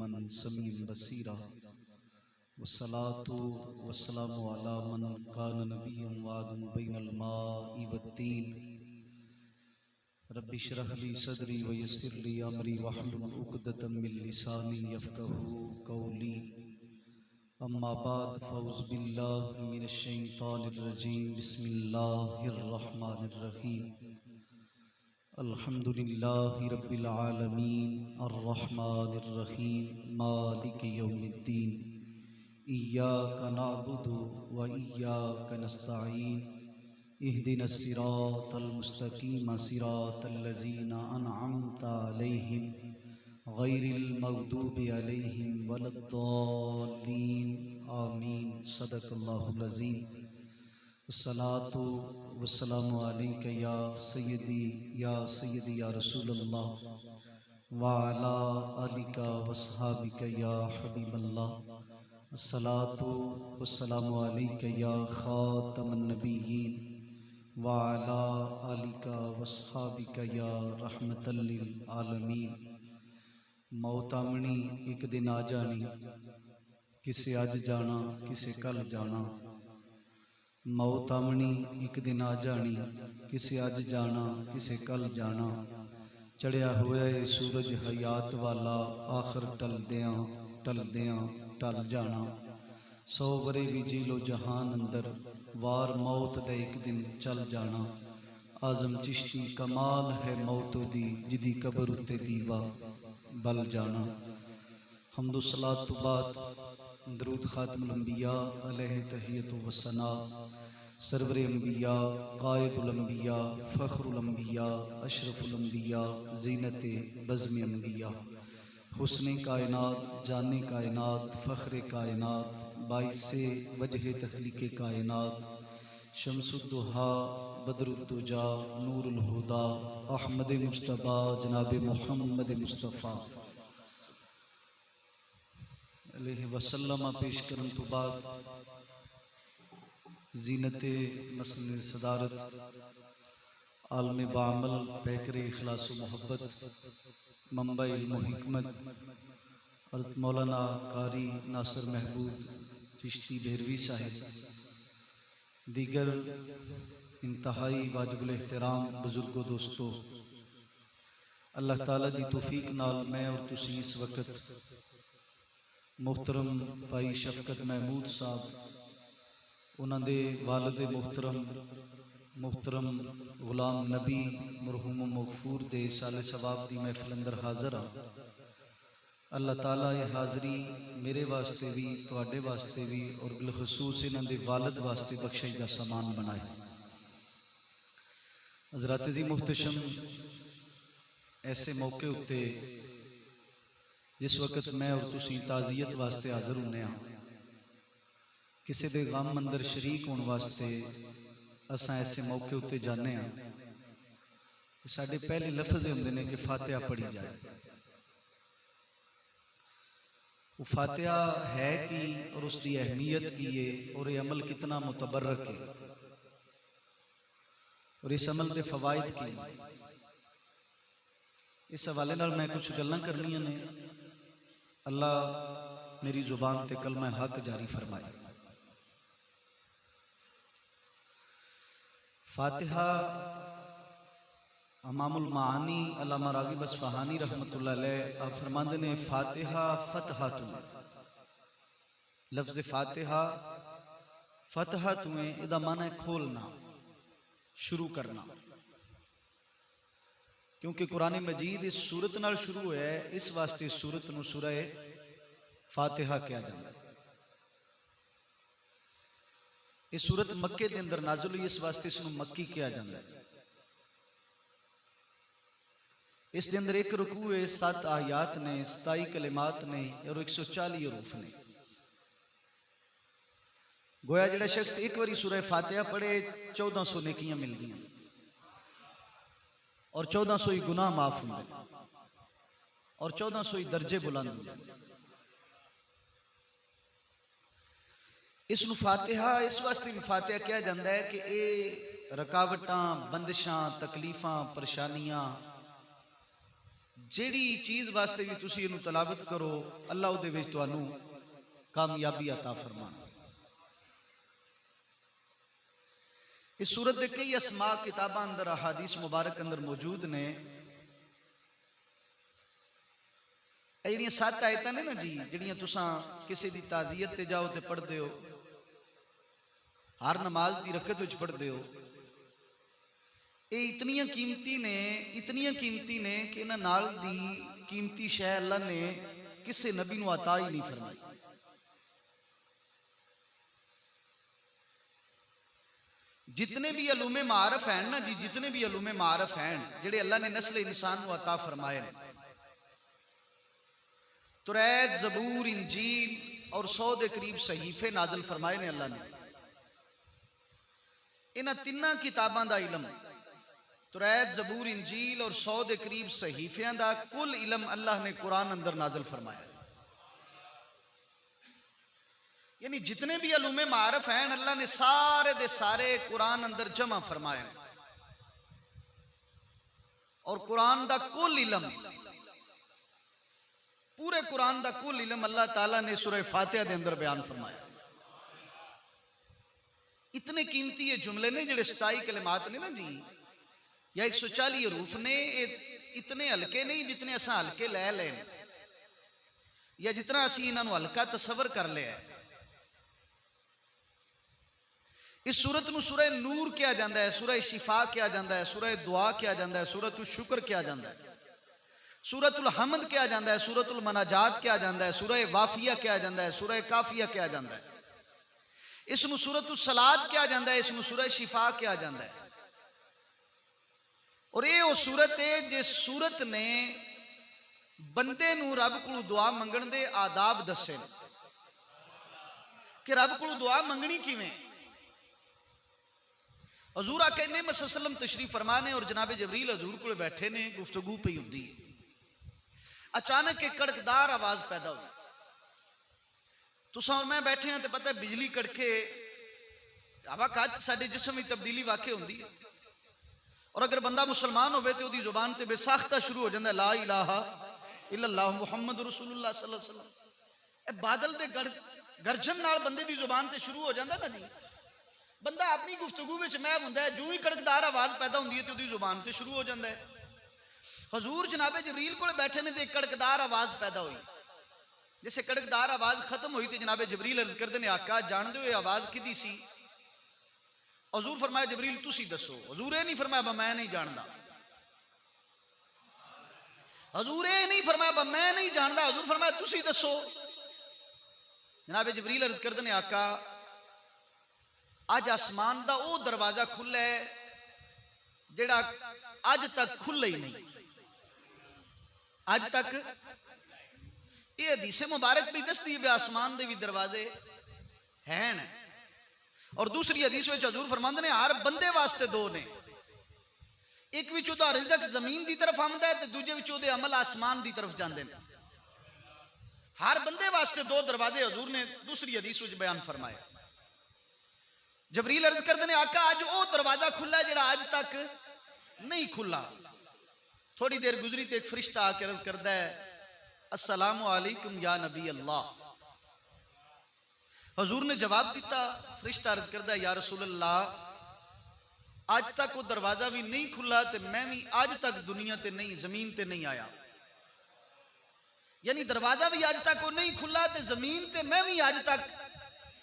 عليما سميعا بصيرا والصلاة والسلام على من كان نبيا وآدم بين الماء والطين رب اشرح لي صدري ويسر لي أمري واحلل عقدة من لساني يفقهوا قولي أما بعد فأعوذ بالله من الشيطان الرجيم بسم الله الرحمن الرحيم الحمد لله رب العالمين الرحمن الرحيم مالك يوم الدين إياك نعبد وإياك نستعين اهدنا الصراط المستقيم صراط الذين أنعمت عليهم غير المغضوب عليهم ولا الضالين آمين صدق الله العظيم الصلاة والسلام عليك يا سيدي يا رسول الله وعلى آلك وصحابك يا حبيب الله الصلاة والسلام عليك يا خاتم النبيين وعلى آلك وصحابك يا رحمة للعالمين موت آمنی ایک دن آ جانی کسے اج جانا کسے کل جانا موت آمنی ایک دن آ جانی کسے اج جانا کسے کل جانا چڑھیا ہوا ہے سورج حیات والا آخر ٹلدیاں ٹل جانا 100 برے بھی جی لو جہان اندر وار موت دے ایک دن چل جانا اعظم چشتی کمال ہے موت دی جدی قبر اتے دیوا بل جانا حمد و صلاۃ تو بعد درود خاتم الانبیاء علیہ تحیت و ثنا سرور انبیاء قائد الانبیاء فخر الانبیاء اشرف الانبیاء زینت بزم انبیاء حسن کائنات جان کائنات فخر کائنات باعث وجہ تخلیق کائنات شمس الضحیٰ بدر الدجا نور الہدا احمد مجتبیٰ جناب محمد مصطفیٰ علیہ وسلم پیش کرن تو بعد زینت مسند صدارت عالم بعمل پیکر اخلاص و محبت منبع علم و حکمت حضرت مولانا قاری ناصر محبوب چشتی بہروی صاحب دیگر انتہائی واجب الاحترام بزرگ و دوستو اللہ تعالیٰ دی توفیق نال میں اور تسی اس وقت محترم بھائی شفقت محمود صاحب انہاں دے والد محترم غلام نبی مرحوم و مغفور دے سال ثواب دی محفل اندر حاضر ہاں اللہ تعالیٰ یہ حاضری میرے واسطے بھی تواڈے واسطے بھی اور بالخصوص انہاں دے والد واسطے بخشش دا سامان بنائے حضرات عزیز محتشم ایسے موقع ہوتے جس وقت میں اور تسی تعزیت واسطے حاضر ہونے ہاں کسی دے غم اندر شریک ہون واسطے اساں ایسے موقع ہوتے جانے ہاں ساڈے پہلے لفظ ہوندے نے کہ فاتحہ پڑھی جائے وہ فاتحہ ہے کی اور اس دی اہمیت کی ہے اور یہ عمل کتنا متبرک ہے اور اس عمل دے فوائد کی اس حوالے نال میں کچھ گلاں کرنیاں نے اللہ میری زبان تے کلمہ حق جاری فرمائے فاتحہ امام المعانی علامہ راغب اصفہانی رحمۃ اللہ علیہ آپ فرماندے نے فاتحہ فتحہ لفظ فاتحہ فتحہ ادا معنی کھولنا شروع کرنا کیونکہ قرآن مجید اس سورت نال شروع ہے اس واسطے اس سورت نو سورہ فاتحہ کیا جاتا ہے اس سورت مکے دے اندر نازل ہوئی اس واسطے اس نو مکی کیا جاتا ہے اس دے اندر ایک رکوع ہے 7 آیات نے 27 کلمات نے اور 140 حروف نے گویا جڑا شخص ایک واری سورہ فاتحہ پڑھے 1400 نیکیاں مل گیا اور 1400 ہی گناہ معاف ہوندے اور 1400 ہی درجے بلند ہوندے اس نو فاتحہ اس واسطے بھی فاتحہ کیا جاندہ ہے کہ اے رکاوٹاں بندشاں تکلیفاں پریشانیاں جیڑی چیز واسطے بھی تسی انہوں تلاوت کرو اللہ دے وچ تانوں کامیابی عطا فرمانا۔ اس سورت دے کئی اسماء کتاباں اندر احادیث مبارک اندر موجود نے۔ جڑیاں 7 آیتاں نے نا جی، جڑیاں تساں کسی دی تعزیت تے جاؤ تے پڑھ دیو، ہر نماز دی رکعت وچ پڑھ دیو، یہ اتنیاں قیمتی نے کہ انہاں نال دی قیمتی شے اللہ نے کسے نبی نو عطا ہی نہیں فرمائی۔ جتنے بھی علوم معارف ہیں نا جی، جتنے بھی علوم معارف ہیں جڑے اللہ نے نسل انسان کو عطا فرمائے، توریت، زبور، انجیل اور 100 دے قریب صحیفے نازل فرمائے نے اللہ نے۔ انہاں تیناں کتاباں دا علم، توریت، زبور، انجیل اور 100 دے قریب صحیفیاں دا کل علم اللہ نے قرآن اندر نازل فرمایا۔ یعنی جتنے بھی علوم معارف ہیں اللہ نے سارے دے سارے قرآن اندر جمع فرمائے، اور قرآن دا کل علم، پورے قرآن دا کل علم اللہ تعالیٰ نے سورہ فاتحہ دے اندر بیان فرمایا۔ اتنے قیمتی یہ جملے نے، جڑے 27 کلمات نے نا جی، یا 140 حروف نے، اتنے ہلکے نہیں جتنے اساں ہلکے لے لیں، یا جتنا اسی انہاں نو ہلکا تصور کر لیا ہے۔ اس سورت نو سورہ نور کیا جاندہ ہے، سورہ شفا کیا جاندہ ہے، سورہ دعا کیا جاندہ ہے، سورۃ الشکر کیا جاندہ ہے، سورۃ الحمد کیا جاندہ ہے، سورۃ المناجات کیا جاندہ ہے، سورہ وافیہ کیا جاندہ ہے، سورہ کافیہ کیا جاندہ ہے، اس نو سورۃ الصلاۃ کیا جاندہ ہے، اس نو سورہ شفا کیا جاندہ ہے۔ اور یہ وہ سورت ہے جس سورت نے بندے نو رب کو دعا منگن دے آداب دسے کہ رب کو دعا منگنی کیویں۔ حضور آقا نعمت صلی اللہ علیہ وسلم تشریف فرمانے اور جناب جبریل حضور کو بیٹھے نے، گفتگو پہ ہوندی ہے، اچانک ایک کڑکدار آواز پیدا ہوئی۔ تساں اور میں بیٹھے ہیں تو پتہ ہے بجلی کڑکے ہوا کج ساڈے جسم میں تبدیلی واقع ہوندی ہے، اور اگر بندہ مسلمان ہوئے تو دی زبان تے بے ساختہ شروع ہو جاندہ ہے لا الہ الا اللہ محمد رسول اللہ صلی اللہ علیہ وسلم۔ اے بادل دے گرجن نال بندے دی زبان تے شروع ہو جاندہ نا جی، بندہ اپنی گفتگو وچ محو ہوندا ہے، جو ہی کڑکدار آواز پیدا ہوندی ہے تو دی زبان تے شروع ہو جاندہ ہے۔ حضور جناب جبریل کو بیٹھے نے تے کڑکدار آواز پیدا ہوئی، جیسے کڑکدار آواز ختم ہوئی تے جناب جبریل عرض کردے نے آقا جان دے ہوئے آواز کدی سی؟ حضور فرمایا جبریل تسی دسو۔ حضور یہ نہیں فرمایا میں نہیں جاندا، حضور یہ نہیں فرمایا میں نہیں جاندا، حضور فرمایا تسی دسو۔ جناب جبریل عرض کردے نے آقا آج آسمان دا او دروازہ کھلا ہے جڑا آج تک کھلا ہی نہیں، آج تک۔ یہ حدیث مبارک بھی دستی ہے آسمان دے بھی دروازے ہیں، اور دوسری حدیث میں حضور فرماندے نے ہر بندے واسطے 2 نے، ایک وچوں دا رزق زمین دی طرف آمدا ہے تے دوجے وچوں دے عمل آسمان دی طرف جاندے ہیں۔ ہر بندے واسطے 2 دروازے حضور نے دوسری حدیث وچ بیان فرمائے۔ جبریل عرض کردے نے آقا آج او دروازہ کھلا ہے جڑا آج تک نہیں کھلا۔ تھوڑی دیر گزری تے ایک فرشتہ آ کے عرض کردا ہے السلام علیکم یا نبی اللہ۔ حضور نے جواب دیتا، فرشتہ عرض کردہ یا رسول اللہ آج تک وہ دروازہ بھی نہیں کھلا تے میں بھی آج تک دنیا تے نہیں زمین تے نہیں آیا، یعنی دروازہ بھی آج تک وہ نہیں کھلا تے زمین تے میں بھی آج تک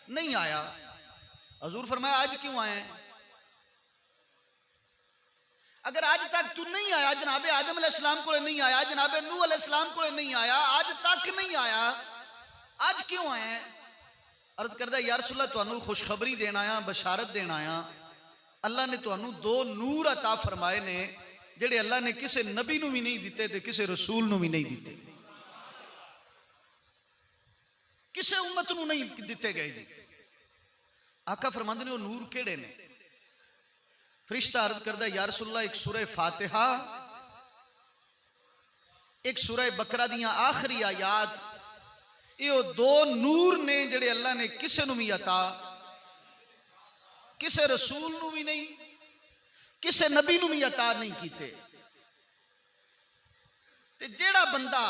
نہیں آیا۔ حضور فرمایا آج کیوں آئے ہیں؟ اگر آج تک تو نہیں آیا، جناب آدم علیہ السلام کو نہیں آیا، جناب نوح علیہ السلام کو نہیں آیا، آج تک نہیں آیا، آج کیوں آئے ہیں؟ عرض کردہ یا رسول اللہ تانوں خوشخبری دینا آیا، بشارت دینا آیا، اللہ نے تانوں 2 نور عطا فرمائے نے جڑے اللہ نے کسے نبی نو بھی نہیں دیتے تے کسے رسول نو بھی نہیں دیتے، کسے امت نو نہیں دیتے گئے جی۔ آقا فرماندے نے وہ نور کیڑے نے؟ فرشتہ عرض کردہ یا رسول اللہ ایک سورہ فاتحہ، ایک سورہ بقرہ دیاں آخری آیات، یہ 2 نور نے جڑے اللہ نے کسے نو بھی عطا، کسے رسول نو بھی نہیں، کسے نبی نو بھی عطا نہیں کیتے۔ تے جیڑا بندہ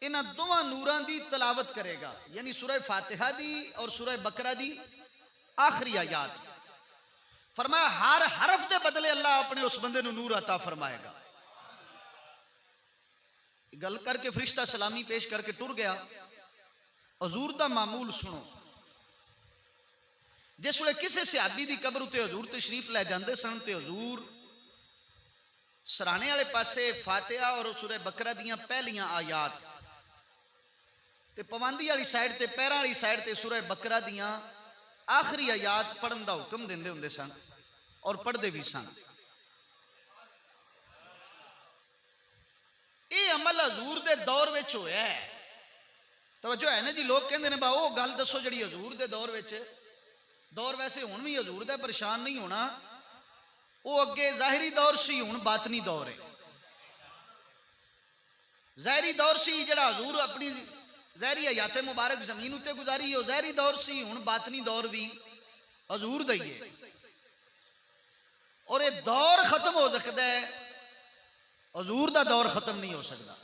انہاں دوواں نوراں دی تلاوت کرے گا، یعنی سورہ فاتحہ دی اور سورہ بقرہ دی آخری آیات، فرمایا ہر حرف دے بدلے اللہ اپنے اس بندے نو نور عطا فرمائے گا۔ گل کر کے فرشتہ سلامی پیش کر کے ٹر گیا۔ حضور دا معمول سنو، جس ویلے کسے صحابی دی قبر تے حضور تشریف لے جاندے سن تے حضور سرانے والے پاسے فاتحہ اور سورہ بقرہ دیاں پہلیاں آیات تے پواندی والی سائیڈ تے پیراں والی سائیڈ تے سورہ بقرہ دیاں آخری آیات پڑھن دا حکم دیندے ہوندے سن اور پڑھدے بھی سن۔ اے عمل حضور دے دور وچ ہویا ہے۔ توجہ ہے نا جی، لوگ کہندے نے با او گل دسو جڑی حضور دے دور وچ، دور ویسے ہن بھی حضور دا پریشان نہیں ہونا، وہ اگے ظاہری دور سی، ہن باطنی دور ہے۔ ظاہری دور سی جڑا حضور اپنی ظاہری حیات مبارک زمین اتے گزاری، وہ ظاہری دور سی، ہن باطنی دور بھی حضور دا ہی ہے۔ اور یہ دور ختم ہو سکتا ہے، حضور دا دور ختم نہیں ہو سکتا۔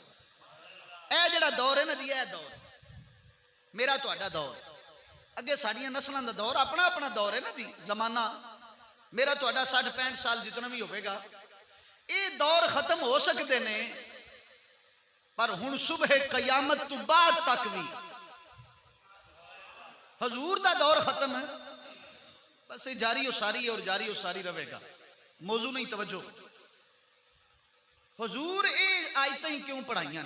اے جڑا دور ہے نا جی، اے دور میرا تہاڈا دور، اگے ساڈیاں نسلاں دا دور اپنا اپنا دور ہے نا جی، زمانہ میرا تہاڈا 60-65 سال جتنا بھی ہوئے گا، اے دور ختم ہو سکتے نے، پر ہن صبح قیامت تو بعد تک بھی حضور دا دور ختم ہے، بس یہ جاری و ساری اور جاری و ساری رہے گا۔ موضوع نہیں، توجہ۔ حضور اے آیتیں کیوں پڑھائیاں؟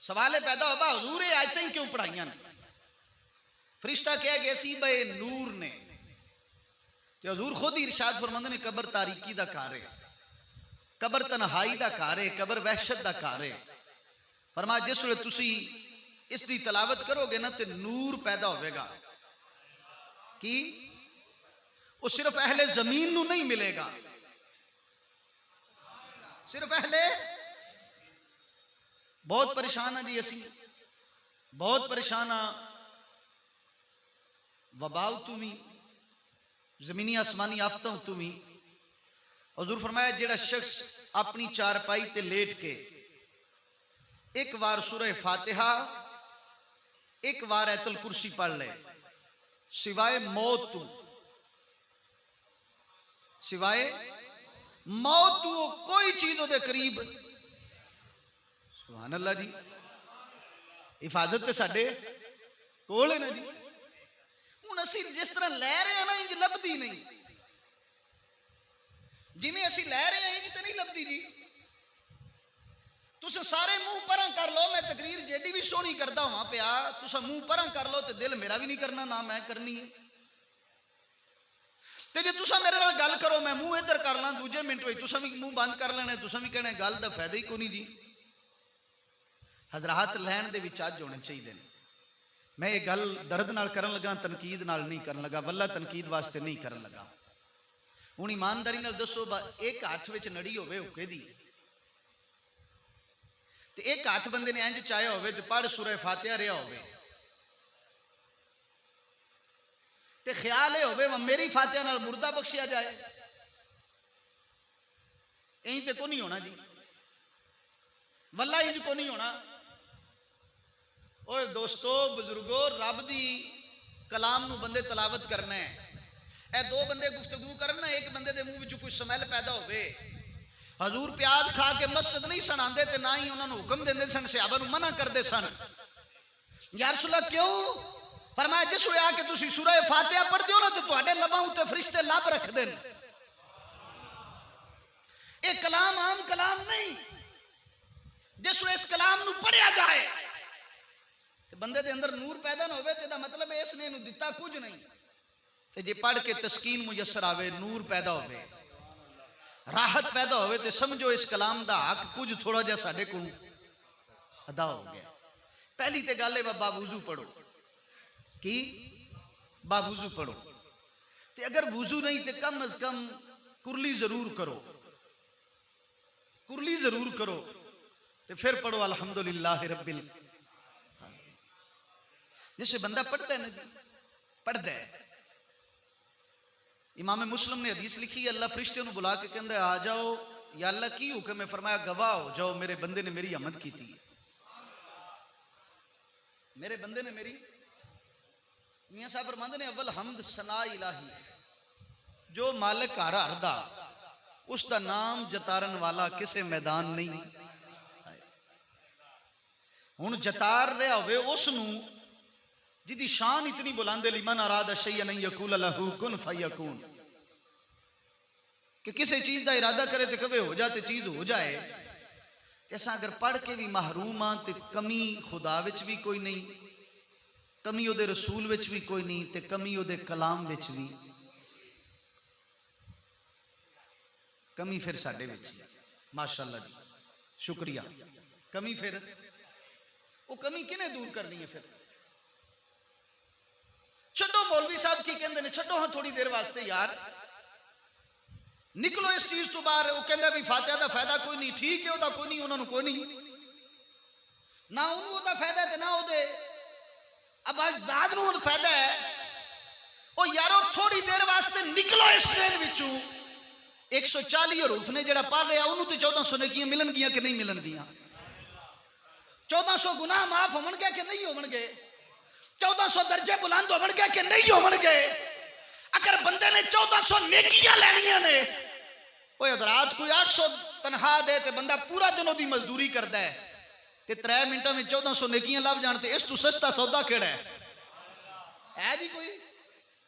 سوال پیدا ہوگا حضور اے آیتیں کیوں پڑھائیاں؟ فرشتہ کہہ گئے سی بے نور نے، کہ حضور خود ہی ارشاد فرماندے نے قبر تاریکی دا گھر ہے، قبر تنہائی دا گھر ہے، قبر وحشت دا گھر ہے۔ فرمایا جس ویلے تسی اس دی تلاوت کرو گے نا تے نور پیدا ہوئے گا، کی وہ صرف اہل زمین نو نہیں ملے گا، صرف اہل بہت پریشان ہیں جی، اسی بہت پریشان ہاں، وباؤ تو بھی زمینی آسمانی آفتوں تو بھی۔ حضور فرمایا جیڑا شخص اپنی چارپائی تے لیٹ کے ایک بار سورہ فاتحہ ایک بار آیت الکرسی پڑھ لے، سوائے موت تو، سوائے موت تو کوئی چیز دے قریب، سبحان اللہ جی، حفاظت تے ساڈے کول ہے نا جی۔ ہن اسی جس طرح لے رہے ہیں نا انج لبدی نہیں، جی میں اسی لے رہے ہیں انج تے نہیں لبدی جی۔ تسا سارے منہ پراں کر لو، میں تقریر جیڈی بھی سونی کردا ہواں پیا، تسا منہ پراں کر لو تے دل میرا بھی نہیں کرنا، نہ میں کرنی ہے۔ تے جے تسا میرے نال گل کرو میں منہ ادھر کر لاں، دوجے منٹ وچ تسا بھی منہ بند کر لینا، تسا بھی کہنا گل دا فائدہ ہی کوئی نہیں جی۔ حضرات لین دے وچ اج ہونے چاہیے۔ میں یہ گل درد نال کرن لگا، تنقید نال نہیں کرن لگا، واللہ تنقید واسطے نہیں کرن لگا۔ ہن ایمانداری نال دسو، ایک ہاتھ وچ نڑی ہوے حکے دی تے ایک ہاتھ بندے نے انج چاہیا ہوے تے پڑھ سورہ فاتحہ رہا ہوے تے خیال اے ہوے میری فاتحہ نال مردہ بخشیا جائے، اینج تے کو نہیں ہونا جی، واللہ انج کو نہیں ہونا۔ اوے دوستو بزرگو، رب دی کلام نو بندے تلاوت کرنا ہے، اے دو بندے گفتگو کرنا، ایک بندے دے منہ وچ کوئی سمیل پیدا ہوئے۔ حضور پیاز کھا کے مسجد نہیں سن آندے تے نہ ہی انہاں نو حکم دیندے سن، صحابہ نو منع کردے سن۔ یا رسول اللہ کیوں؟ فرمایا جس ویلے آ کے تسی سورہ فاتحہ پڑھدے ہو نا تے تہاڈے لباں تے فرشتے لب رکھ دین۔ اے کلام عام کلام نہیں، جس ویلے اس کلام نو پڑھیا جائے تے بندے دے اندر نور پیدا نہ ہوئے تے دا مطلب ہے اس نے انہوں دتا کچھ نہیں، تے جے پڑھ کے تسکین میسر آوے، نور پیدا ہوئے، راحت پیدا ہوئے، تے سمجھو اس کلام دا حق کچھ تھوڑا جا ساڈے کو ادا ہو گیا۔ پہلی تے گل ہے با وضو پڑھو، کی با وضو پڑھو، تے اگر وضو نہیں تے کم از کم کرلی ضرور کرو، کرلی ضرور کرو، تے پھر پڑھو الحمدللہ رب العالمین۔ جسے بندہ پڑھتا ہے نا جی، پڑھتا ہے، امام مسلم نے حدیث لکھی ہے، اللہ فرشتے انہوں بلا کے کہندہ ہے آ جاؤ یا اللہ کی حکم ہے؟ فرمایا گواہ ہو جاؤ میرے بندے نے میری حمد کی تھی، میرے بندے نے میری. میاں صاحب فرماندے نے اول حمد ثنا الہی، جو مالک ہر ہر دا اس دا نام جتارن والا کسے میدان نہیں. ہن جتار رہا ہوئے اس نو جدی شان اتنی بلند ہے، لمن اراد شیئا ان یقول له کن فیکون، کہ کسی چیز دا ارادہ کرے تے کبھی ہو جائے تے چیز ہو جائے. ایسا اگر پڑھ کے بھی محروم ہاں تے کمی خدا وچ بھی کوئی نہیں، کمی او دے رسول وچ بھی کوئی نہیں، تے کمی او دے کلام وچ بھی، کمی پھر ساڈے وچ. ماشاءاللہ جی شکریہ. کمی پھر وہ کمی کنے دور کرنی ہے؟ پھر چھڈو مولوی صاحب کی کہندے نے، چھڈو ہاں تھوڑی دیر واسطے یار، نکلو اس چیز تو باہر. وہ کہندا بھی فاتحہ دا فائدہ کوئی نہیں، ٹھیک ہے، وہ کوئی نہیں، انہوں نے کوئی نہیں، نہ انہوں دا فائدہ ہے نہ وہ دے اب داد نو فائدہ ہے. وہ یارو تھوڑی دیر واسطے نکلو اس ذہن وچوں. 140 حروف نے جڑا پڑھ رہا انہوں تے 1400 نیکیاں ملن گیاں کہ نہیں ملن گیاں؟ 1400 گناہ معاف ہون گے کہ نہیں ہون گے؟ 1400 درجے بلند ہون گے کہ نہیں ہون گے؟ اگر بندے نے 1400 نیکیاں لینیاں نے، وہ حضرات کوئی 800 تنخواہ دے تے بندہ پورا دن دی مزدوری کرتا ہے تے 3 منٹوں میں 1400 نیکیاں لب جانتے، اس تو سستا سودا کیڑا ہے جی؟ کوئی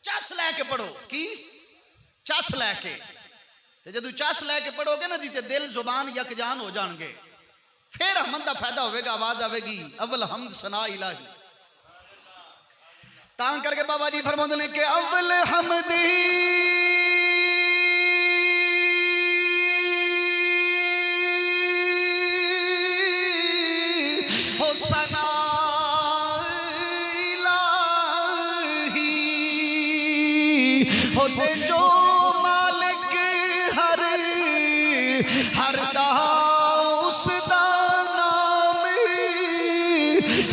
چس لے کے پڑھو، کی چس لے کے، تے جدو چس لے کے پڑھو گے نا جی تے دل زبان یکجان ہو جان گے، پھر حمد دا فائدہ ہوئے گا، آواز آئے گی اول حمد ثنا الہی. تاں کر کے بابا جی فرماتے ہیں کہ اول حمد ہو ثنا الہی ہوتے جو مالک ہر دا اس دا نام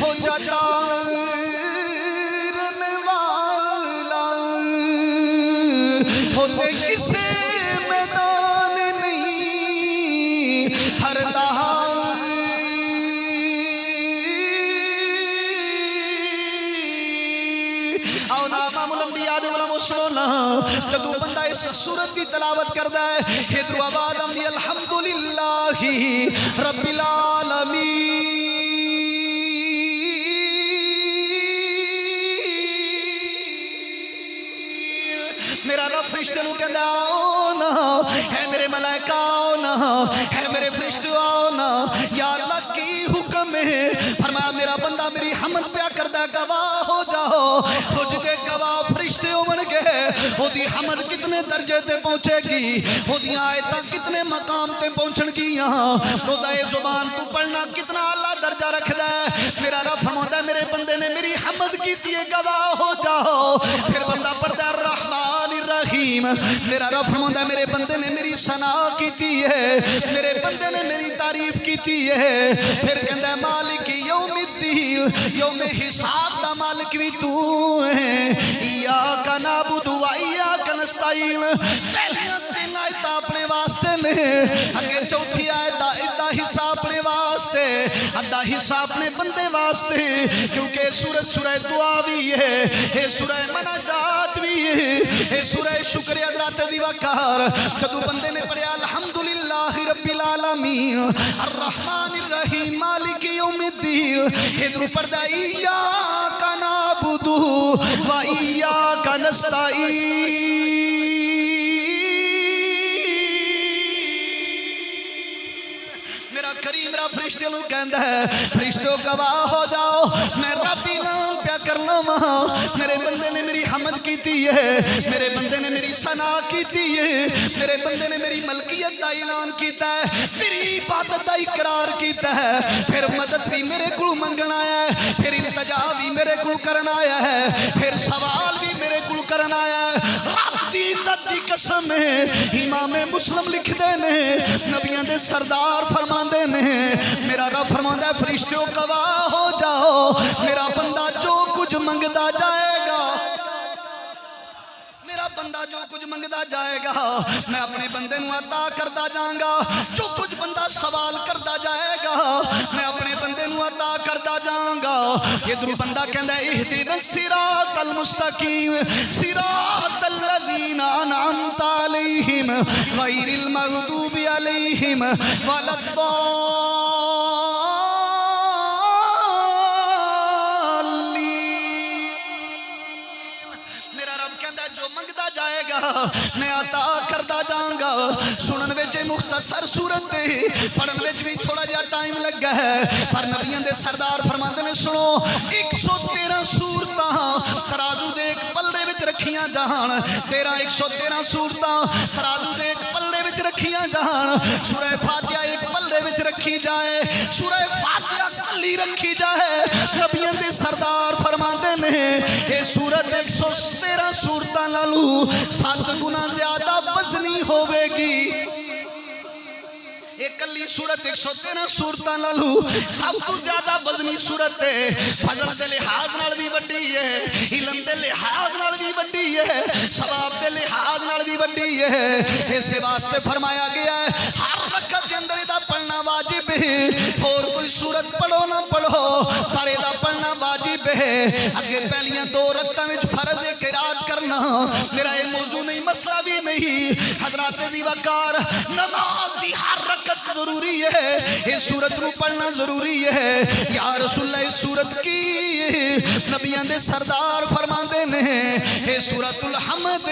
ہو جاتا ہوتے کسے میدان نہیں ہر دہا. آؤ نا امام الانبیاء دے علماء سنو نا، جدو بندہ اس سورت کی تلاوت کردا ہے حیدر آباد آمدی الحمدللہ رب العالمین. میرا رب فرشتے نو کہندا آؤ نا، ہے میرے ملائکہ آؤ نا، ہے میرے فرشتے آؤ نا. یا اللہ کی حکم ہے؟ فرمایا میرا بندہ میری حمد پیا کردا، گواہ ہو جاؤ. وہ جدے گواہ فرشتے ہون گے، وہ دی حمد کتنے درجے تے پہنچے گی، وہ دی آیتاں کتنے مقام تے پہنچن گیاں، وہ دا زبان تو پڑھنا کتنا اللہ درجہ رکھدا ہے. میرا رب فرماتا ہے میرے بندے نے میری حمد کیتی ہے، گواہ ہو جاؤ. پھر بندہ پڑھتا ہے الرحمن الرحیم. میرا رب فرماتا ہے میرے بندے نے میری ثنا کیتی ہے، میرے بندے نے میری تعریف کیتی ہے. پھر کہندا ہے مالک یوم الدین، یوم حساب دا مالک بھی تو ہے. ایاک نعبد و ایاک نستعین. پہلیاں 3 آیتاں اپنے واسطے نے، اگے چوتھی آیت دا حصہ اپنے واسطے، ادھا حصہ اپنے بندے واسطے، کیونکہ سورت سورہ دعا بھی ہے، یہ سورہ مناجات بھی ہے، یہ سورہ شکر حضرات دی وقار. جدو بندے نے پڑھیا الحمدللہ رب العالمین الرحمن الرحیم مالک یوم الدین، ادھر پڑھدا ایاک نعبد و ایاک نستعین. میرا کریم رب فرشتے نو کہندا ہے فرشتوں گواہ ہو جاؤ، میں رب اعلان پیا کر لواں میرے بندے نے میری حمد کیتی ہے، میرے بندے نے میری ثنا کیتی ہے، میرے بندے نے میری ملکیت دا اعلان کیتا ہے، میری عبادت دا اقرار کیتا ہے. پھر مدد بھی میرے کو منگن آیا ہے، پھر التجا بھی میرے کو کرن آیا ہے، پھر سوال بھی میرے کو کرن آیا ہے. رب دی عزت دی قسم ہے، امام مسلم لکھ دے نے، نبیاں دے سردار فرماندے نے، میرا رب فرماندا ہے فرشتوں گواہ ہو جاؤ، میرا بندہ جو کچھ منگدا جائے گا، میرا بندہ جو کچھ منگدا جائے گا میں اپنے بندے نو عطا کردا جاؤں گا جو کچھ بندہ سوال کردا جائے گا میں اپنے بندے نو عطا کردا جاؤں گا ادھر بندہ کہندا ہے اہدنا الصراط المستقیم صراط الذین انعمت علیہم غیر المغضوب علیہم ولا میں عطا کردا جاؤں گا سنن وچ مختصر صورت پڑھن وچ بھی تھوڑا جہا ٹائم لگا ہے پر نبیوں دے سردار فرماندے نے سنو 113 سورتاں ترازو دے ایک پلڑے وچ رکھیاں جان 113 سورتاں ترازو دے ایک پلڑے وچ رکھیاں جان سورہ فاتحہ ایک پلڑے وچ رکھی جائے سورہ فاتحہ کلی رکھی جائے نبیوں دے سردار فرماندے نے اے سورت 113 سورتاں نالوں 7 گنا زیادہ وزنی ہوے گی ایک کلی سورت 113 سورتاں نالوں سب تو زیادہ وزنی سورت ہے فضل دے لحاظ نال بھی وڈی ہے علم دے لحاظ نال بھی وڈی ہے ثواب دے لحاظ نال بھی وڈی ہے اس واسطے فرمایا گیا ہے ہر رکعت دے اندر دا پڑھنا واجب ہے اور کوئی سورت پڑھو نہ پڑھو پر دا پڑھنا واجب ہے اگے پہلیاں 2 رکعتاں وچ فرض ہے قرات کرنا میرا یہ موضوع نہیں مسئلہ بھی نہیں حضرات دی وقار نماز دی ہر رکعت ضروری ہے اس سورت نو پڑھنا ضروری ہے یا رسول اللہ اس سورت کی نبیوں دے سردار فرماندے نے اے سورت الحمد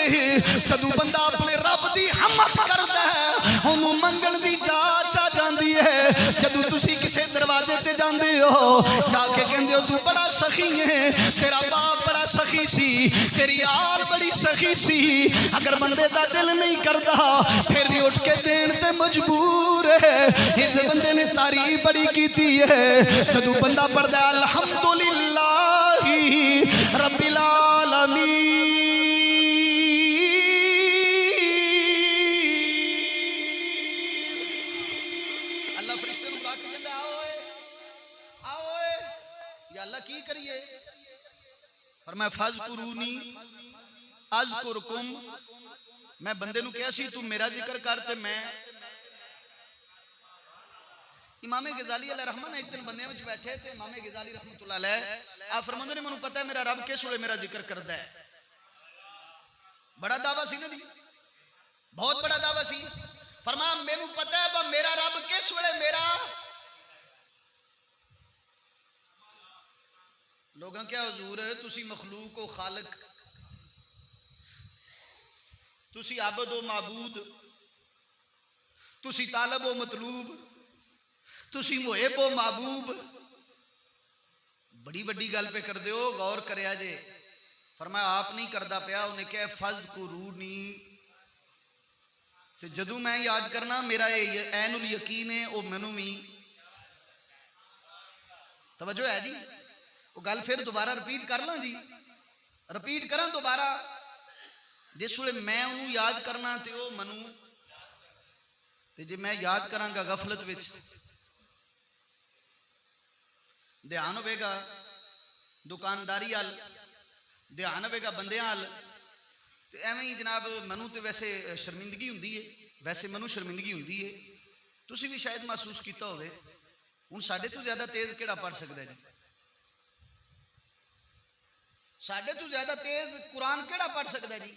جدوں بندہ اپنے رب دی حمد کردا ہے اونوں منگن دی جاچ آ جاندی ہے جدوں تسی کسے دروازے تے جاندے ہو جا کے کہندے ہو تو بڑا سخی ہے تیرا باپ بڑا سخی سی تیری آل بڑی سخی سی اگر بندے دا دل نہیں کردا پھر بھی اٹھ کے دین تے مجبور ہے اس بندے نے تعریف بڑی کیتی ہے جدو بندہ پڑھدا ہے الحمدللہ رب العالمین اللہ فرشتے نو بلا کے کہندا آؤ یا اللہ کی کریے فرمایا فذکرونی اذکرکم میں بندے نو کہیا سی تو میرا ذکر کر تے میں امام غزالی علیہ رحمہ ایک دن بندے میں بیٹھے تھے امام غزالی رحمت اللہ علیہ آپ فرماندے نے منو پتہ ہے میرا رب کس ویلے میرا ذکر کردا ہے بڑا دعویٰ سی نا جی بہت بڑا دعویٰ سی فرمایا مینوں پتہ ہے میرا رب کس ویلے میرا لوگاں کیا حضور تسی مخلوق و خالق تسی عابد و معبود تسی طالب و مطلوب تسی محب و محبوب بڑی بڑی گل پہ کر دیو غور کریا جے فرمایا آپ نہیں کردا پیا انہیں کہا فذکرونی تے جدوں میں یاد کرنا میرا عین الیقین ہے او مینوں بھی توجہ ہے جی وہ گل پھر دوبارہ رپیٹ کر لیں جی رپیٹ کراں دوبارہ جس ویلے میں انہوں یاد کرنا تے او منوں تے جے میں یاد کراں گا غفلت وچ دھیان ہوئے گا دکانداری آل دھیان ہوئے گا بندیاں آل تے ایویں ہی جناب منوں تے ویسے شرمندگی ہوندی ہے ویسے منوں شرمندگی ہوندی ہے تسی بھی شاید محسوس کیتا ہوئے ہن ساڈے تو زیادہ تیز کیڑا پڑھ سکدا ہے جی ساڈے تو زیادہ تیز قرآن کیڑا پڑھ سکدا ہے جی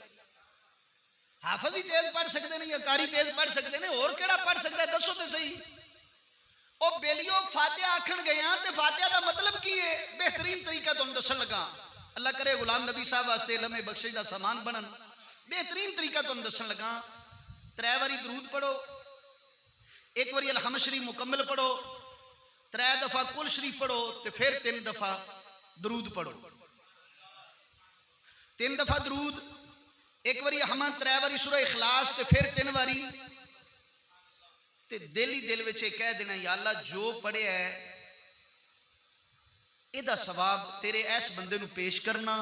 حافظ ہی تیز پڑھ سکتے ہیں یا قاری تیز پڑھ سکتے ہیں اور کیڑا پڑھ سکتا ہے دسو تے صحیح او بیلیو فاتحہ آکھن گیا تے فاتحہ دا مطلب کی ہے بہترین طریقہ تم دسن لگا اللہ کرے غلام نبی صاحب واسطے علم بخشش دا سامان بنن بہترین طریقہ تم دسن لگا 3 واری درود پڑھو 1 واری الحمد شریف مکمل پڑھو 3 دفعہ کل شریف پڑھو تے پھر 3 دفعہ درود پڑھو 3 دفعہ درود 1 واری حمد 3 واری سورہ اخلاص تے پھر 3 واری تے دل ہی دل وچ کہہ دینا یا اللہ جو پڑھیا ہے اے دا ثواب تیرے ایس بندے نو پیش کرنا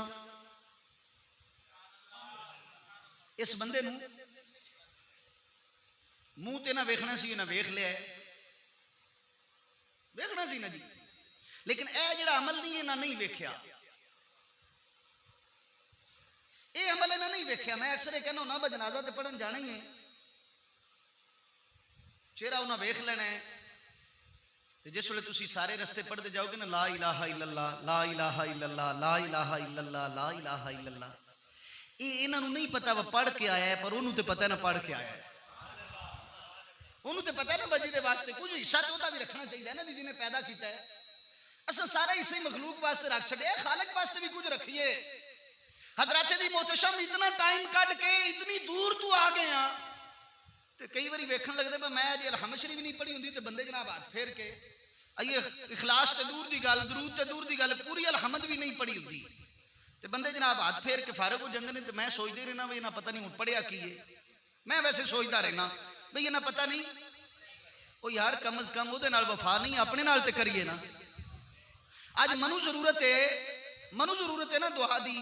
اس بندے نو منہ تے نہ ویکھنا سی نہ ویکھ لیا ہے ویکھنا سی نا جی لیکن اے جڑا عمل نہیں ہے نہ نہیں ویکھیا اے عمل ہے نہ نہیں نہیں ویکھیا. میں اکثر یہ کہنا ہونا با جنازہ تے پڑھن جانا ہی ہے, چہرہ انہاں ویکھ لینا ہے. تے جس ویلے تسی سارے رستے پڑھتے جاؤ گے نا لا الہ الا اللہ لا الہ الا اللہ لا الہ الا اللہ لا الہ الا اللہ, یہ انہاں نوں نہیں پتا وہ پڑھ کے آیا ہے, پر انہوں تے پتہ ہے نا پڑھ کے آیا ہے. انہوں تے پتہ ہے نا بجی دے واسطے کچھ حصہ تو دا بھی رکھنا چاہیے نا جنہیں پیدا کیتا ہے. اصل سارا حصہ مخلوق واسطے رکھ چھڑے, خالق واسطے بھی کچھ رکھیے. حضرات دی محتشم اتنا ٹائم کٹ کے اتنی دور تو آ گئے ہاں تے کئی باری ویکھن لگدے پے میں جے الحمد شریف نہیں پڑھی ہوندی تے بندے جناب ہاتھ پھیر کے آئیے اخلاص تے دور دی گل, درود تے دور دی گل, پوری الحمد بھی نہیں پڑھی ہوندی تے بندے جناب ہاتھ پھیر کے فارغ ہو جاندے نے. تے میں سوچدے رہنا وی انہاں پتہ نہیں ہن پڑھیا کی ہے. میں ویسے سوچدا رہنا بھئی انہاں پتہ نہیں, او یار کم از کم او دے نال وفا نہیں اپنے نال تے کریے نا. اج منو ضرورت ہے نا دعا دی.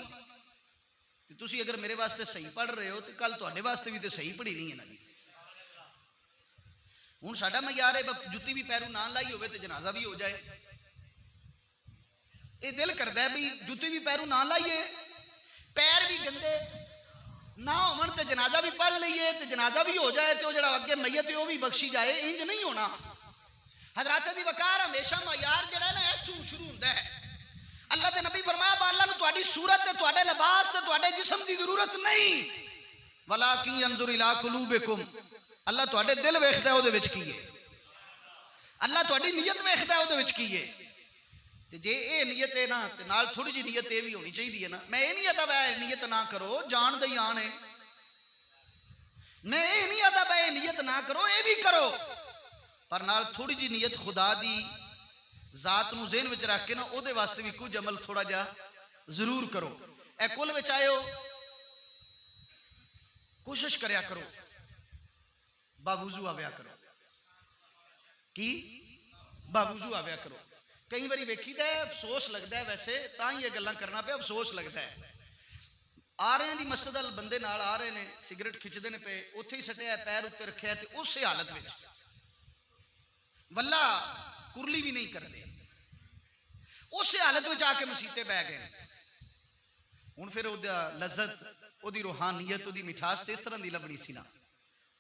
تے تسی اگر میرے واسطے صحیح پڑھ رہے ہو تے کل تواڈے واسطے بھی تے صحیح پڑھی نہیں ہے نا جی. ہن ساڈا معیار ہے جُتی بھی پیروں نہ لائی ہوئے تے جنازہ بھی ہو جائے. اے دل کردا ہے بھی جُتی بھی پیروں نہ لائیے, پیر بھی گندے نہ ہون تے جنازہ بھی پڑھ لئیے تے جنازہ بھی ہو جائے تے او جڑا اگے میت ہے او بھی بخشی جائے. انج نہیں ہونا. حضرات دی وقار ہمیشہ معیار جڑا ہے نا ایتھوں شروع ہوندا ہے. اللہ دے نبی فرمایا با اللہ نوں تہاڈی صورت تے تہاڈے لباس تے تہاڈے جسم دی ضرورت نہیں, ولکن ينظر الى قلوبکم, اللہ تہاڈے دل ویکھدا ہے او دے وچ کی ہے, اللہ تہاڈی نیت ویکھدا ہے او دے وچ کی ہے. تے جے اے نیت ہے نا تے نال تھوڑی جی نیت اے بھی ہونی چاہیے نا. میں اے نہیں آتا بے نیت نہ کرو, جان دے آن ہے. میں اے نہیں آتا بے نیت نہ کرو, اے بھی کرو, پر نال تھوڑی جی نیت خدا دی ذات نو ذہن وچ رکھ کے نا او دے واسطے بھی کچھ عمل تھوڑا جا ضرور کرو. اے کل وچ آئے ہو کوشش کریا کرو باوضو آویا کرو. کی باوضو آویا کرو. کئی باری ویکھی دا ہے افسوس لگتا ہے, ویسے تاں ہی یہ گلاں کرنا پہ افسوس لگتا ہے. آ رہے ہیں جی مسجد ال بندے نال آ رہے نے, سگریٹ کھچدے نے پے, اوتھے ہی سٹیا پیر اوتے رکھیا تے اسی حالت وچ واللہ کرلی بھی نہیں کردے, اسی حالت وچ آ کے مسیتے بہ گئے. ہن پھر او دا لذت, او دی روحانیت, او دی مٹھاس تے اس طرح دی لبنی سی نا.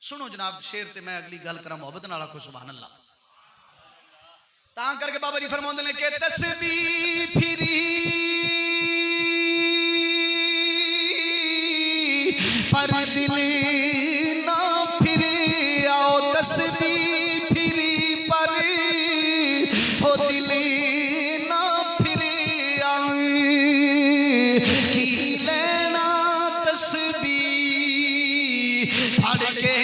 سنو جناب شیر تے میں اگلی گل کراں محبت نال, آکھو سبحان اللہ. تاں کر کے بابا جی فرماندے نے کہ تسبیح پھری پر دل نہ پھری, آؤ تسبیح پھری پر ہو دل نہ پھری, کی لینا تسبیح پڑھ کے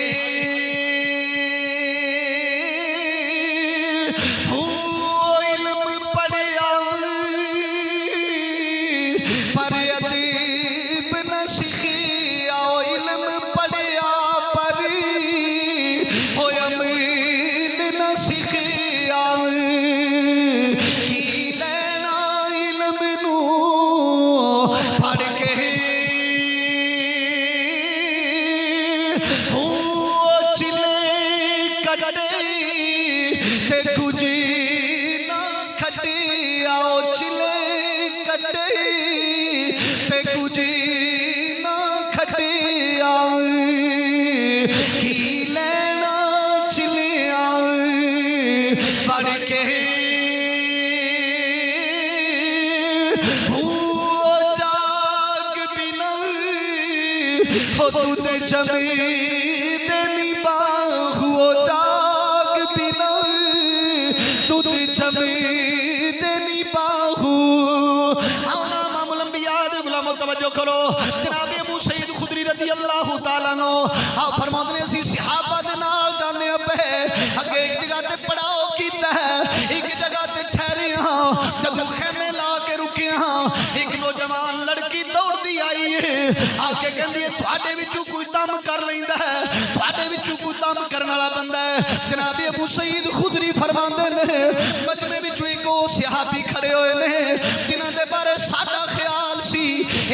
جمیدنی باہو جاگ بنا تو جمیدنی باہو. امام الانبیاء دے غلاموں توجہ کرو. جناب ابو سعید خدری رضی اللہ تعالیٰ عنہ آپ فرماتے ہیں اسی صحابہ دے نال جانے پہ اگے ایک جگہ تے پڑاؤ کیتا ہے, ایک جگہ تے ٹھہرے ہاں, جب خیمے لا کے رکے ہاں, ایک نوجوان لڑکی دوڑ دی آئی ہے, آ کے کہندی ہے تواڈے وچوں کوئی دم کر لیندا ہے, تواڈے وچوں کوئی دم کرن والا بندہ ہے. جناب ابو سعید خدری فرماندے نے مجمع وچوں ایک صحابی کھڑے ہوئے نے جنہاں دے بارے ساڈا خیال سی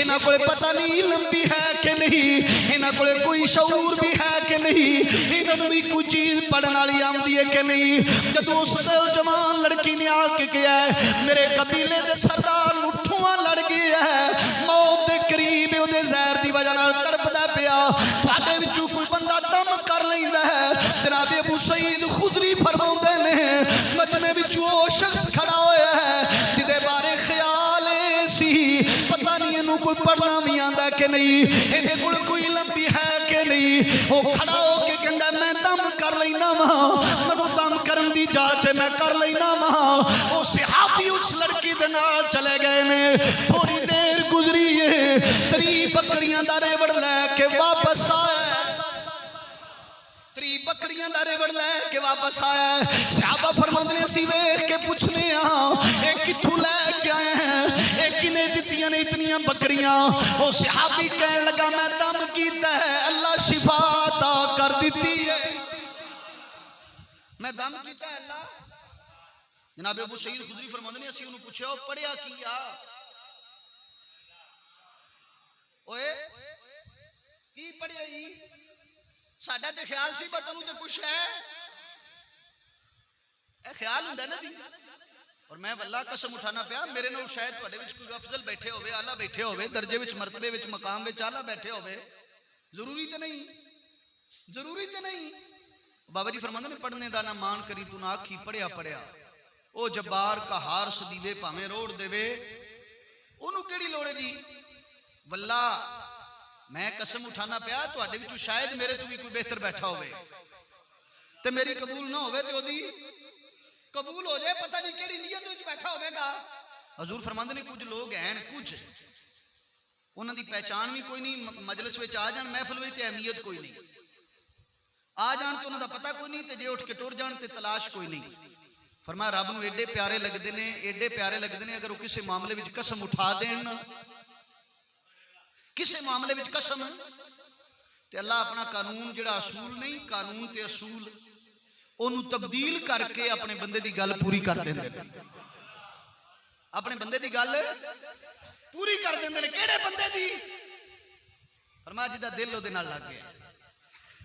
انہاں کولے پتہ نہیں لمبی ہے کہ نہیں, انہاں کولے کوئی شعور بھی ہے کہ نہیں, انہاں نوں بھی کوئی چیز پڑھن والی آندی ہے کہ نہیں. جدوں اس جوان لڑکی نے آ کے کہا ہے میرے قبیلے دے سردار اٹھواں لڑ گیا ہے, موت دے قریب او دے زہر دی وجہ نال تڑپ چوں کوئی بندہ دم کر لیندا ہے جناب ابو سعید خدری فرماؤندے نے مجمع وچ وہ شخص کھڑا ہویا ہے جدے بارے خیال سی پتہ نہیں اینوں کوئی پڑھنا بھی آندا کہ نہیں ایدے کول کوئی علم بھی ہے کہ نہیں وہ کھڑا ہو کے کہندا میں دم کر لینا وا مینوں دم کرن دی جاچ میں کر لینا وا وہ صحابی اس لڑکی دے نال چلے گئے نے تھوڑی دیر گزری ہے 3 بکریاں دا ریوڑ لے کے واپس آیا 3 بکریاں دا ریوڑ لے کے واپس آیا صحابہ فرماندے نے اسی ویکھ کے پوچھنے اے کتھوں لے کے آئے ہیں اے کنے دتیاں نے اتنیاں بکریاں او صحابی کہن لگا میں دم کیتا ہے اللہ شفا عطا کر دیتی ہے میں دم کیتا ہے اللہ جناب ابو سعید خدری فرماندے نے اسی انہوں پوچھیا او پڑھیا کیا اوئے کی پڑھیا جی ساڈا تے خیال سی پتہ نوں تے کچھ ہے اے خیال ہوندا نا جی اور میں واللہ قسم اٹھانا پیا میرے نال شاید تواڈے وچ کوئی افضل بیٹھے ہوئے اعلیٰ بیٹھے ہوئے درجے وچ مرتبے وچ مقام وچ اعلیٰ بیٹھے ہوئے ضروری تے نہیں بابا جی فرماندے نے پڑھنے دا نہ مان کری تو نہ آکھی پڑھیا او جبار کا ہار سدیوے پاویں روڑ دے وے اونوں کیڑی لوڑ ہے جی واللہ میں قسم اٹھانا پیا تواڈے وچوں شاید میرے تو بھی کوئی بہتر بیٹھا ہوئے تے میری قبول نہ ہوئے تے اودی قبول ہو جائے پتہ نہیں کیڑی نیت وچ بیٹھا ہوئے گا حضور فرماندے نے کچھ لوگ ہیں کچھ انہاں دی پہچان بھی کوئی نہیں مجلس وچ آ جان محفل وچ تے اہمیت کوئی نہیں آ جان تے انہاں دا پتہ کوئی نہیں تے جے اٹھ کے ٹر جان تے تلاش کوئی نہیں فرمایا رب نوں ایڈے پیارے لگدے نے اگر وہ کسے معاملے وچ قسم اٹھا دین کسے معاملے وچ قسم تے اللہ اپنا قانون جڑا اصول نہیں قانون تے اصول انہوں تبدیل کر کے اپنے بندے دی گل پوری کر دیندے نے اپنے بندے دی گل پوری کر دیندے نے کیڑے بندے دی فرمایا جدا دل او دے نال لگ گیا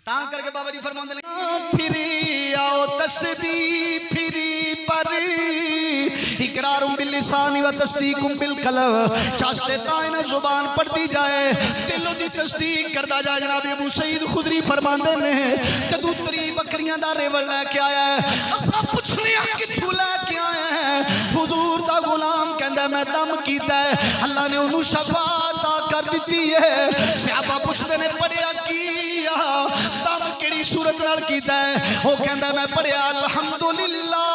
تاں کر کے بابا جی فرماندے نے پھری آؤ تسبیح پھری پر اقرار باللسان و تصدیق بالقلب چاستے تائیں زبان پڑھتی جائے دلوں دی تصدیق کردا جائے جناب ابو سعید خدری فرماندے نے جدوں 3 بکریاں دا ریوڑ لے کے آیا ہے اساں پوچھنے کتھوں لے کے آئے ہیں حضور دا غلام کہندا میں دم کیتا ہے اللہ نے انہوں شفا عطا کر دیتی ہے صحابہ پوچھدے نے پڑھیا کیا دم کیڑی صورت نال کیتا ہے وہ کہندا میں پڑھیا الحمدللہ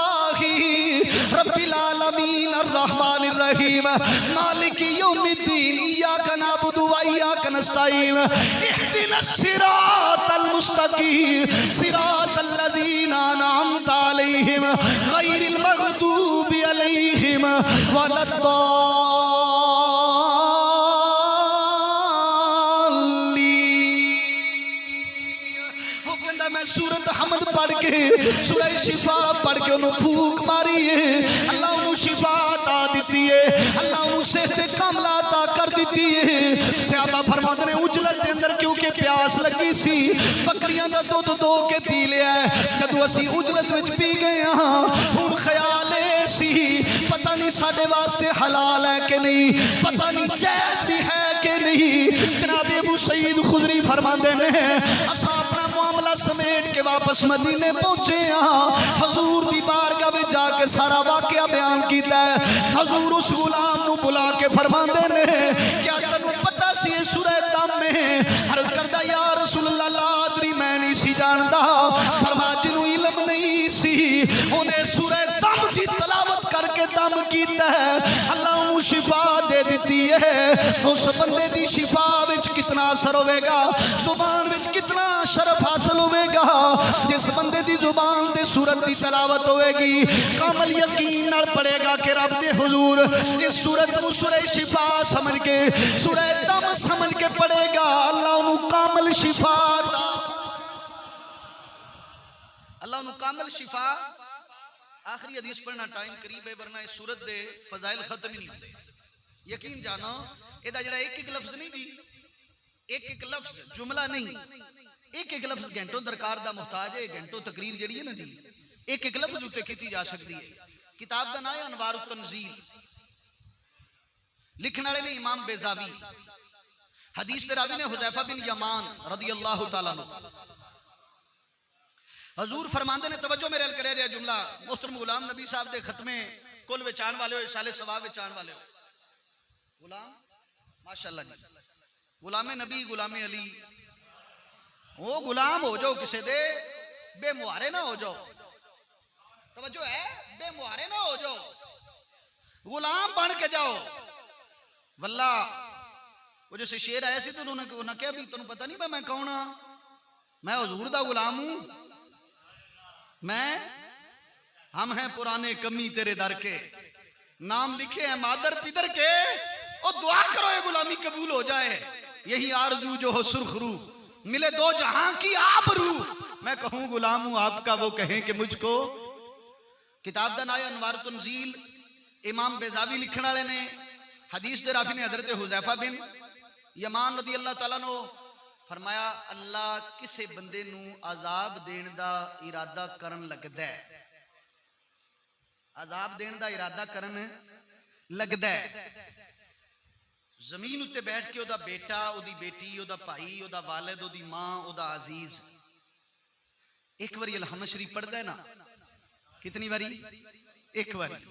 رب العالمین الرحمن الرحیم مالک یوم الدین ایاک نعبد و ایاک نستعین اهدنا الصراط المستقیم صراط الذین انعمت علیہم غیر المغضوب علیہم ولا الضالین سورت حمد پڑھ کے سورہ شفا پڑھ کے انہوں پھوک ماری ہے اللہ انہوں شفا عطا دیتی ہے اللہ انہوں صحت کاملہ عطا کر دیتی ہے صحابہ فرماتے ہیں اجلت دے اندر کیونکہ پیاس لگی سی بکریاں دا دو کے پی لیا ہے جدو اسی اجلت وچ پی گئے ہاں ان خیال سی پتہ نہیں ساڑھے واسطے حلال ہے کہ نہیں پتہ نہیں جائز بھی ہے کہ نہیں جناب ابو سعید خدری فرماندے نے اسا اپنا معاملہ سمیٹ کے واپس مدینے پہنچے ہاں حضور دی بارگاہ میں جا کے سارا واقعہ بیان کیتا ہے حضور اس غلام نو بلا کے فرماندے نے کیا تنو پتہ سی سورہ دم میں عرض کردہ یا رسول اللہ لا ادری میں نہیں سی جاندا فرما جنو علم نہیں سی انہیں سورہ دم دی تلاوت کر کے دم کیتا ہے اللہ انہوں شفا دے دیتی ہے اس بندے دی شفا وچ کتنا اثر ہوئے گا زبان وچ کتنا شرف حاصل ہوئے گا جس بندے دی زبان دے سورت دی تلاوت ہوئے گی کامل یقین نال پڑے گا کہ رب دے حضور جس سورت کو سورہ شفا سمجھ کے سورہ دم سمجھ کے پڑے گا اللہ انہوں کامل شفا اللہ انہوں کامل شفا آخری حدیث پڑھنا ٹائم قریب ہے ورنہ اس صورت دے فضائل ختم ہی نہیں ہوتے یقین جانو ایدہ جڑا ایک لفظ نہیں دی ایک لفظ جملہ نہیں ایک لفظ گھنٹوں درکار دا محتاج ہے گھنٹوں تقریر جڑی ہے نا جی ایک لفظ ہوتے کیتی جا سکتی ہے کتاب دا نام ہے انوار التنزیل لکھنے والے نے امام بیزاوی حدیث دے راوی نے حذیفہ بن یمان رضی اللہ تعالیٰ عنہ، حضور فرماندے نے، توجہ میرے ال کرے رہا جملہ، محترم غلام نبی صاحب دے ختمے کل وچان والے ہوئے، سالے ثواب وچان والے ہو، غلام ماشاءاللہ جی، غلام نبی غلام علی، وہ غلام ہو جاؤ کسے دے، بے معارے نہ ہو جاؤ، توجہ ہے، بے معارے نہ ہو جاؤ، غلام بن کے جاؤ۔ واللہ وہ جیسے شیر آیا سی تو انہوں نے کہا بھی تنہوں پتہ نہیں میں کون ہاں، میں حضور دا غلام ہوں، ہم ہیں پرانے کمی تیرے در کے، نام لکھے ہیں مادر پدر کے، اور دعا کرو یہ غلامی قبول ہو جائے، یہی آرزو جو ہو سرخ رو، ملے دو جہاں کی آبرو، میں کہوں غلام ہوں آپ کا، وہ کہیں کہ مجھ کو۔ کتاب دا نام ہے انوار تنزیل، امام بیضاوی لکھن والے نے، حدیث دے راوی نے حضرت حذیفہ بن یمان رضی اللہ تعالیٰ نے فرمایا، اللہ کسے بندے نو عذاب دین دا ارادہ کرن لگدا ہے، عذاب دین دا ارادہ کرن لگدا ہے، زمین اتے بیٹھ کے او دا بیٹا، او دی بیٹی، او دا بھائی، او دا والد، او دی ماں، او دا عزیز ایک واری الحمد شریف پڑھدا ہے نا، کتنی واری؟ ایک واری،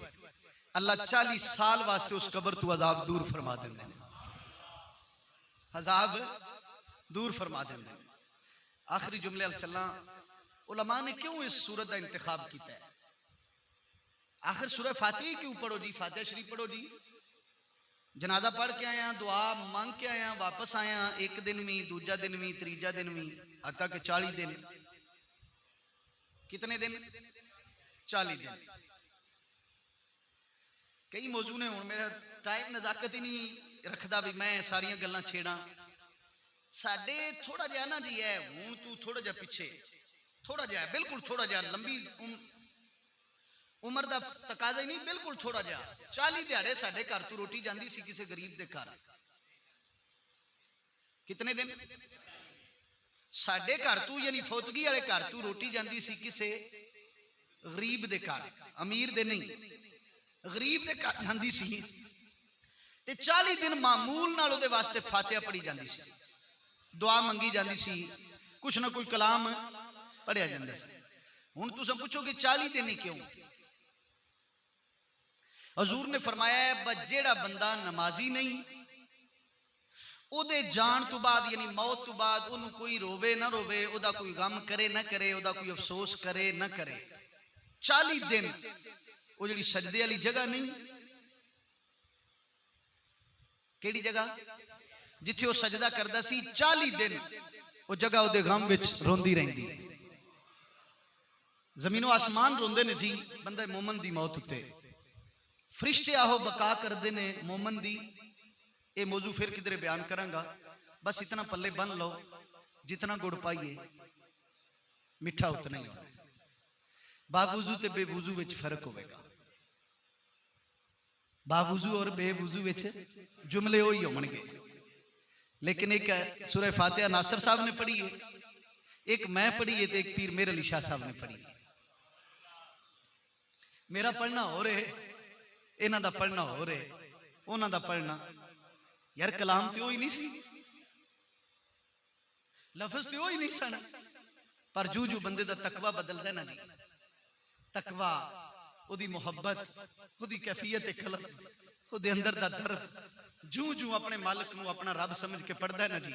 اللہ 40 سال واسطے اس قبر تو عذاب دور فرما دیندے ہیں، عذاب دور فرما دیندے ہیں۔ آخری جملے چلنا، علماء نے کیوں اس سورت کا انتخاب کیتا ہے؟ آخر سورہ فاتحہ کیوں پڑھو جی؟ فاتحہ شریف پڑھو جی، جنازہ پڑھ کے آیا، دعا مانگ کے آیا، واپس آیا، ایک دن میں، دوجا دن میں، تریجا دن میں، حتیٰ کہ 40 دن، کتنے دن؟ 40 دن۔ کئی موضوع نے، میرا ٹائم نزاکت ہی نہیں رکھدا بھی میں ساریاں گلاں چھیڑاں، ساڈے تھوڑا جہا نا جی ہے، ہوں تو تھوڑا جہا پیچھے، تھوڑا جہا بالکل تھوڑا جہا، لمبی عمر دا تقاضا ہی نہیں، بالکل تھوڑا جہا، 40 دیہاڑے ساڈے گھر تو روٹی جاندی سی کسے غریب دے گھر، کتنے دن؟ ساڈے گھر تو یعنی فوتگی والے گھر تو روٹی جاندی سی کسے غریب دے گھر، امیر دے نہیں، غریب دے گھر جاندی سی، تے 40 دن معمول نال دے واسطے فاتحہ پڑھی جاندی سی، دعا منگی جاندی سی، کچھ نہ کوئی کلام پڑھیا جاندے سی۔ ہن تساں پوچھو کہ 40 دن ہی کیوں؟ حضور نے فرمایا ہے جیڑا بندہ نمازی نہیں، او دے جان تو بعد یعنی موت تو بعد انہوں کوئی روے نہ روے، او دا کوئی غم کرے نہ کرے، او دا کوئی افسوس کرے نہ کرے، 40 دن وہ جڑی سجدے والی جگہ نہیں، کیڑی جگہ جتھے وہ سجدہ کردا سی، 40 دن وہ جگہ او دے غم وچ روندی رہندی، زمین و آسمان روندے نے جی بندہ مومن دی موت اتے، فرشتے آہو بقا کردے نے مومن دی، اے موضوع پھر کدھر بیان کروں گا، بس اتنا پلے بن لو، جتنا گڑ پائیے میٹھا اتنا ہی ہوگا، باوضو تے بے وضو وچ فرق ہوئے گا، باوضو اور بے وضو وچ جملے ہوئی ہوں گے، لیکن ایک سورہ فاتحہ ناصر صاحب نے پڑھی ہے، ایک میں پڑھی ہے، ایک پیر میر علی شاہ صاحب نے پڑھی ہے، میرا پڑھنا ہو رہے، انہاں دا پڑھنا ہو رہے، انہاں دا پڑھنا، یار کلام تے ہوئی نہیں سی، لفظ تے ہوئی نہیں سن، پر جو جو بندے دا تقوی بدل دے نا جی، تقوی، او دی محبت، او دی کیفیت قلب، او دے اندر دا درد، جو جو اپنے مالک نو اپنا رب سمجھ کے پڑھ دے نا جی،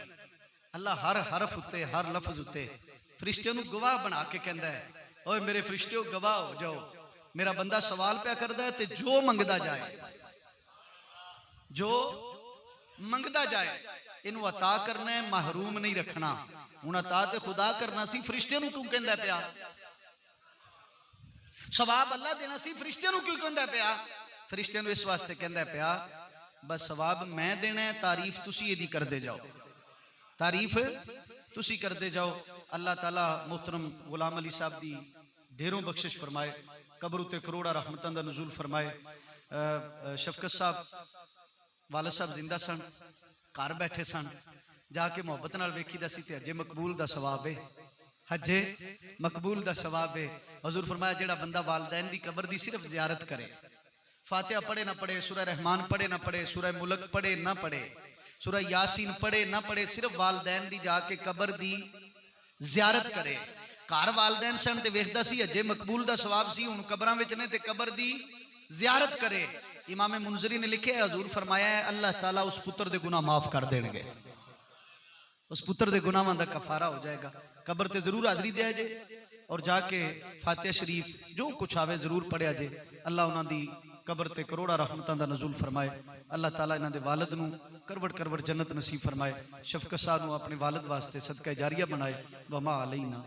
اللہ ہر حرف اتے، ہر لفظ اتے، فرشتے نو گواہ بنا کے کہندا ہے، اوے میرے فرشتےو گواہ ہو جاؤ، میرا بندہ سوال پہ کردا ہے تے جو منگدا جائے، جو منگدا جائے، انہوں عطا کرنا ہے، محروم نہیں رکھنا، انہوں عطا تے خدا کرنا سی، فرشتے نو کیوں کہندا پیا؟ ثواب اللہ دینا سی، فرشتے نو کیوں کہندا پیا؟ فرشتے نو اس واسطے کہندا پیا، بس ثواب میں دینا ہے، تعریف تسی یہ دی کر دے جاؤ، تعریف تسی کر دے جاؤ۔ اللہ تعالیٰ محترم غلام علی صاحب دی ڈھیروں بخشش فرمائے، قبر تے کروڑا رحمتاں دا نزول فرمائے۔ شفقت صاحب والد صاحب زندہ سن، گھر بیٹھے سن، جا کے محبت نال ویکھی دا سی تے حج مقبول دا ثواب ہے، حج مقبول دا ثواب ہے۔ حضور فرمایا جیڑا بندہ والدین دی قبر دی صرف زیارت کرے، فاتحہ پڑھے نہ پڑھے، سورہ رحمان پڑھے نہ پڑھے، سورہ ملک پڑھے نہ پڑھے، سورہ یاسین پڑھے نہ پڑھے صرف والدین دی جا کے قبر دی زیارت کرے گھر والدین سن تے ویکھدا سی اجے مقبول دا ثواب سی ہن قبراں وچ نے تے قبر دی زیارت کرے امام منذری نے لکھے ہے حضور فرمایا ہے اللہ تعالیٰ اس پتر دے گناہ معاف کر دیں گے اس پتر دے گناہاں دا کفارہ ہو جائے گا قبر تے ضرور حاضری دیا جے اور جا کے فاتحہ شریف جو کچھ آوے ضرور پڑھیا جے اللہ انہاں دی قبر تے کروڑا رحمتاں دا نزول فرمائے اللہ تعالیٰ انہاں دے والد نو کروڑ کروڑ جنت نصیب فرمائے شفقت صاحب نو اپنے والد واسطے صدقہ جاریہ بنائے وما علینا